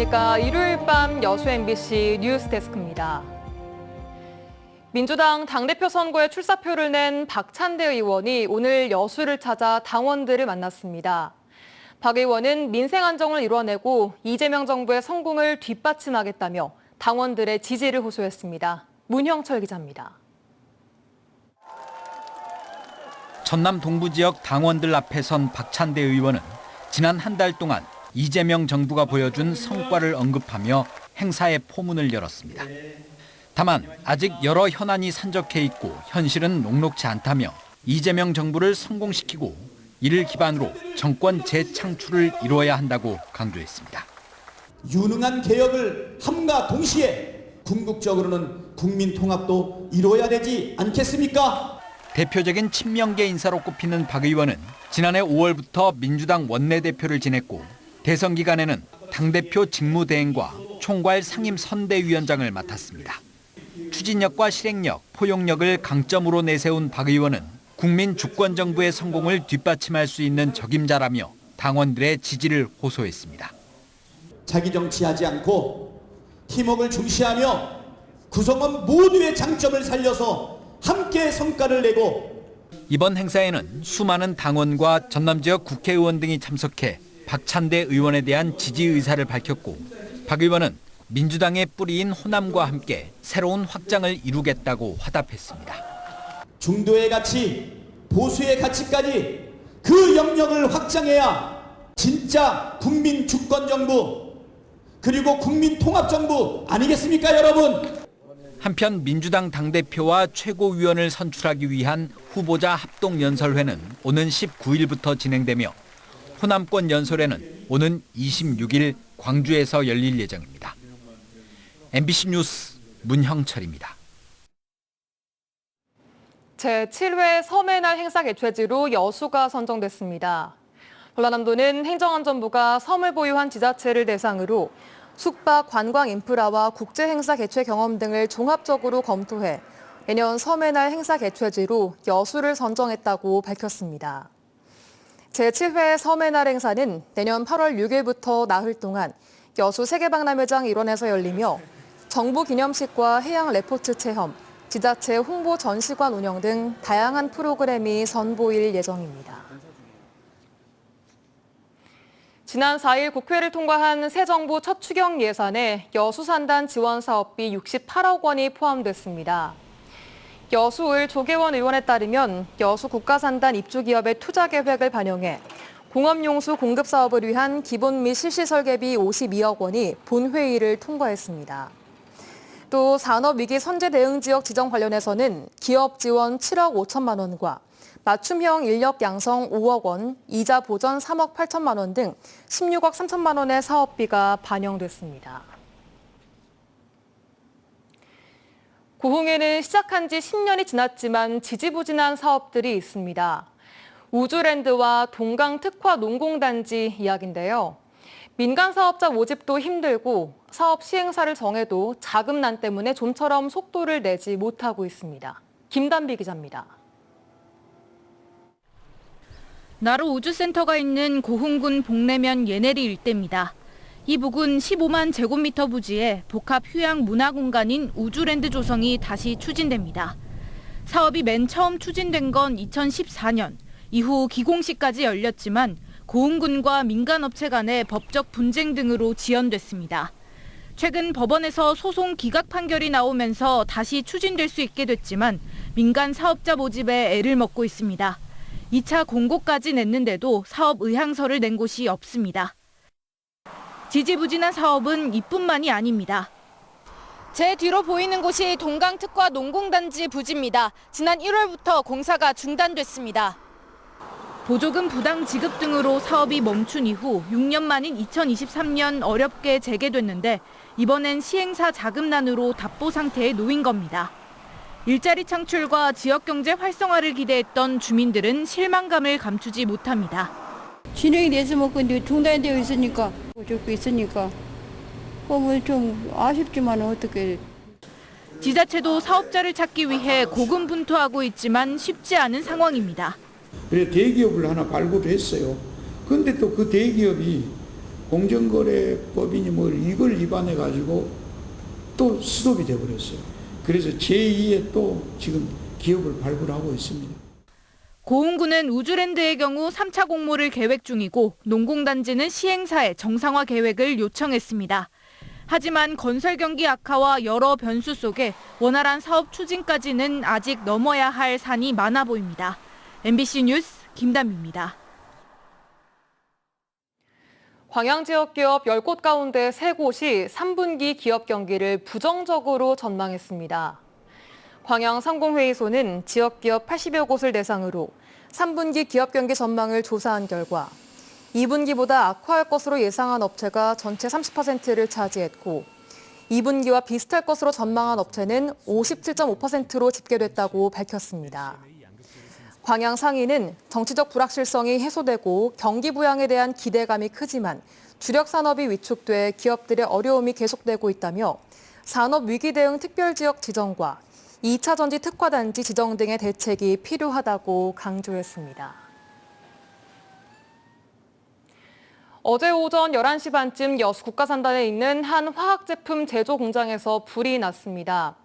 안녕하십니까. 일요일 밤 여수 MBC 뉴스데스크입니다. 민주당 당대표 선거에 출사표를 낸 박찬대 의원이 오늘 여수를 찾아 당원들을 만났습니다. 박 의원은 민생 안정을 이뤄내고 이재명 정부의 성공을 뒷받침하겠다며 당원들의 지지를 호소했습니다. 문형철 기자입니다. 전남 동부 지역 당원들 앞에 선 박찬대 의원은 지난 한 달 동안 이재명 정부가 보여준 성과를 언급하며 행사의 포문을 열었습니다. 다만 아직 여러 현안이 산적해 있고 현실은 녹록지 않다며 이재명 정부를 성공시키고 이를 기반으로 정권 재창출을 이루어야 한다고 강조했습니다. 유능한 개혁을 함과 동시에 궁극적으로는 국민 통합도 이루어야 되지 않겠습니까? 대표적인 친명계 인사로 꼽히는 박 의원은 지난해 5월부터 민주당 원내대표를 지냈고 대선 기간에는 당대표 직무대행과 총괄 상임 선대위원장을 맡았습니다. 추진력과 실행력, 포용력을 강점으로 내세운 박 의원은 국민 주권정부의 성공을 뒷받침할 수 있는 적임자라며 당원들의 지지를 호소했습니다. 자기 정치하지 않고 팀워크를 중시하며 구성원 모두의 장점을 살려서 함께 성과를 내고 이번 행사에는 수많은 당원과 전남 지역 국회의원 등이 참석해 박찬대 의원에 대한 지지 의사를 밝혔고 박 의원은 민주당의 뿌리인 호남과 함께 새로운 확장을 이루겠다고 화답했습니다. 중도의 가치, 보수의 가치까지 그 영역을 확장해야 진짜 국민 주권정부 그리고 국민 통합정부 아니겠습니까, 여러분? 한편 민주당 당대표와 최고위원을 선출하기 위한 후보자 합동연설회는 오는 19일부터 진행되며 호남권 연설회는 오는 26일 광주에서 열릴 예정입니다. MBC 뉴스 문형철입니다. 제7회 섬의 날 행사 개최지로 여수가 선정됐습니다. 전라남도는 행정안전부가 섬을 보유한 지자체를 대상으로 숙박, 관광 인프라와 국제행사 개최 경험 등을 종합적으로 검토해 내년 섬의 날 행사 개최지로 여수를 선정했다고 밝혔습니다. 제7회 섬의 날 행사는 내년 8월 6일부터 나흘 동안 여수 세계박람회장 일원에서 열리며 정부 기념식과 해양 레포트 체험, 지자체 홍보 전시관 운영 등 다양한 프로그램이 선보일 예정입니다. 지난 4일 국회를 통과한 새 정부 첫 추경 예산에 여수산단 지원 사업비 68억 원이 포함됐습니다. 여수을 조계원 의원에 따르면 여수 국가산단 입주기업의 투자 계획을 반영해 공업용수 공급 사업을 위한 기본 및 실시 설계비 52억 원이 본회의를 통과했습니다. 또 산업위기 선제 대응 지역 지정 관련해서는 기업 지원 7억 5천만 원과 맞춤형 인력 양성 5억 원, 이자 보전 3억 8천만 원 등 16억 3천만 원의 사업비가 반영됐습니다. 고흥에는 시작한 지 10년이 지났지만 지지부진한 사업들이 있습니다. 우주랜드와 동강특화 농공단지 이야기인데요. 민간 사업자 모집도 힘들고 사업 시행사를 정해도 자금난 때문에 좀처럼 속도를 내지 못하고 있습니다. 김단비 기자입니다. 나로 우주센터가 있는 고흥군 복내면 예내리 일대입니다. 이 부근 15만 제곱미터 부지에 복합 휴양 문화 공간인 우주랜드 조성이 다시 추진됩니다. 사업이 맨 처음 추진된 건 2014년, 이후 기공식까지 열렸지만 고흥군과 민간업체 간의 법적 분쟁 등으로 지연됐습니다. 최근 법원에서 소송 기각 판결이 나오면서 다시 추진될 수 있게 됐지만 민간 사업자 모집에 애를 먹고 있습니다. 2차 공고까지 냈는데도 사업 의향서를 낸 곳이 없습니다. 지지부진한 사업은 이뿐만이 아닙니다. 제 뒤로 보이는 곳이 동강특화 농공단지 부지입니다. 지난 1월부터 공사가 중단됐습니다. 보조금 부당 지급 등으로 사업이 멈춘 이후 6년 만인 2023년 어렵게 재개됐는데 이번엔 시행사 자금난으로 답보 상태에 놓인 겁니다. 일자리 창출과 지역경제 활성화를 기대했던 주민들은 실망감을 감추지 못합니다. 진행이 됐으면 근데 중단되어 있으니까 적고 있으니까 좀 아쉽지만 어떻게. 지자체도 사업자를 찾기 위해 고군분투하고 있지만 쉽지 않은 상황입니다. 그래서 대기업을 하나 발굴했어요. 근데 또 그 대기업이 공정거래법이니 뭐 이걸 위반해 가지고 또 스톱이 돼버렸어요. 그래서 제2의 또 지금 기업을 발굴하고 있습니다. 고흥군은 우주랜드의 경우 3차 공모를 계획 중이고 농공단지는 시행사에 정상화 계획을 요청했습니다. 하지만 건설 경기 악화와 여러 변수 속에 원활한 사업 추진까지는 아직 넘어야 할 산이 많아 보입니다. MBC 뉴스 김담입니다. 광양 지역 기업 10곳 가운데 3곳이 3분기 기업 경기를 부정적으로 전망했습니다. 광양 상공회의소는 지역 기업 80여 곳을 대상으로 3분기 기업 경기 전망을 조사한 결과 2분기보다 악화할 것으로 예상한 업체가 전체 30%를 차지했고 2분기와 비슷할 것으로 전망한 업체는 57.5%로 집계됐다고 밝혔습니다. 광양 상인은 정치적 불확실성이 해소되고 경기 부양에 대한 기대감이 크지만 주력 산업이 위축돼 기업들의 어려움이 계속되고 있다며 산업 위기 대응 특별지역 지정과 2차 전지 특화단지 지정 등의 대책이 필요하다고 강조했습니다. 어제 오전 11시 반쯤 여수 국가산단에 있는 한 화학제품 제조 공장에서 불이 났습니다.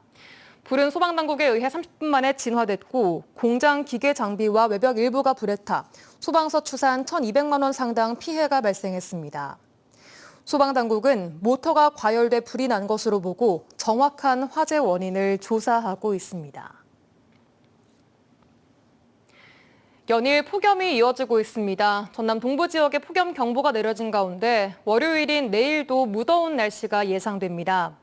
불은 소방당국에 의해 30분 만에 진화됐고 공장 기계 장비와 외벽 일부가 불에 타 소방서 추산 1,200만 원 상당 피해가 발생했습니다. 소방당국은 모터가 과열돼 불이 난 것으로 보고 정확한 화재 원인을 조사하고 있습니다. 연일 폭염이 이어지고 있습니다. 전남 동부 지역에 폭염 경보가 내려진 가운데 월요일인 내일도 무더운 날씨가 예상됩니다.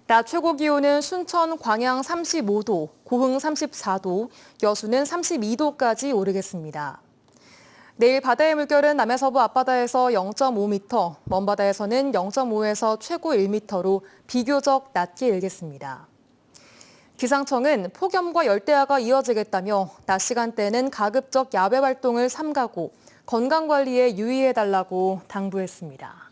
낮 최고 기온은 순천, 광양 35도, 고흥 34도, 여수는 32도까지 오르겠습니다. 내일 바다의 물결은 남해서부 앞바다에서 0.5m, 먼바다에서는 0.5에서 최고 1m로 비교적 낮게 일겠습니다. 기상청은 폭염과 열대야가 이어지겠다며 낮 시간대는 가급적 야외 활동을 삼가고 건강관리에 유의해달라고 당부했습니다.